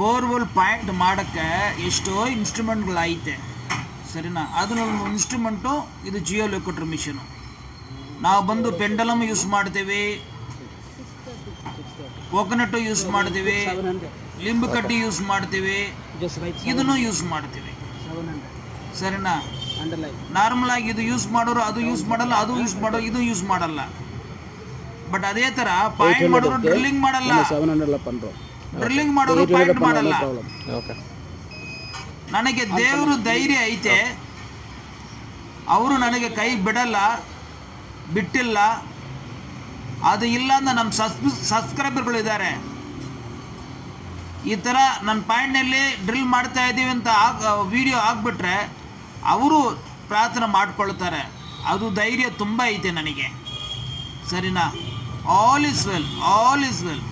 Borewell point ಮಾಡೋಕ್ಕೆ ಎಷ್ಟೋ ಇನ್ಸ್ಟ್ರೂಮೆಂಟ್ಗಳೈತೆ ಸರಿನಾ. ಅದನ್ನೊಂದು ಇನ್ಸ್ಟ್ರೂಮೆಂಟು ಇದು ಜಿಯೋ ಲೊಕೇಟರ್ ಮಿಷನು. ನಾವು ಬಂದು ಪೆಂಡಲಮ್ ಯೂಸ್ ಮಾಡ್ತೀವಿ, ಕೋಕೋನಟ್ಟು ಯೂಸ್ ಮಾಡ್ತೀವಿ, ಲಿಂಬು ಕಡ್ಡಿ ಯೂಸ್ ಮಾಡ್ತೀವಿ, ಇದನ್ನು ಯೂಸ್ ಮಾಡ್ತೀವಿ ಸರಿನಾ. ನಾರ್ಮಲ್ ಆಗಿ ಇದು ಯೂಸ್ ಮಾಡೋರು ಅದು ಯೂಸ್ ಮಾಡಲ್ಲ, ಅದು ಯೂಸ್ ಮಾಡೋರು ಇದು ಯೂಸ್ ಮಾಡಲ್ಲ. ಬಟ್ ಅದೇ ಥರ ಪಾಯಿಂಟ್ ಮಾಡೋರು ಡ್ರಿಲ್ಲಿಂಗ್ ಮಾಡಲ್ಲ, ಡ್ರಿಲ್ಲಿಂಗ್ ಮಾಡೋರು ಪಾಯಿಂಟ್ ಮಾಡಲ್ಲ. ನನಗೆ ದೇವರು ಧೈರ್ಯ ಐತೆ, ಅವರು ನನಗೆ ಕೈ ಬಿಡಲ್ಲ, ಬಿಟ್ಟಿಲ್ಲ. ಅದು ಇಲ್ಲ ಅಂದ್ರೆ ನಮ್ಮ ಸಬ್ಸ್ಕ್ರೈಬರ್ಗಳಿದ್ದಾರೆ. ಈ ಥರ ನನ್ನ ಪಾಯಿಂಟ್ನಲ್ಲಿ ಡ್ರಿಲ್ ಮಾಡ್ತಾ ಇದ್ದೀವಿ ಅಂತ ವಿಡಿಯೋ ಆಗಿಬಿಟ್ರೆ ಅವರು ಪ್ರಾರ್ಥನೆ ಮಾಡ್ಕೊಳ್ತಾರೆ. ಅದು ಧೈರ್ಯ ತುಂಬ ಐತೆ ನನಗೆ ಸರಿನಾ. All is well, all is well.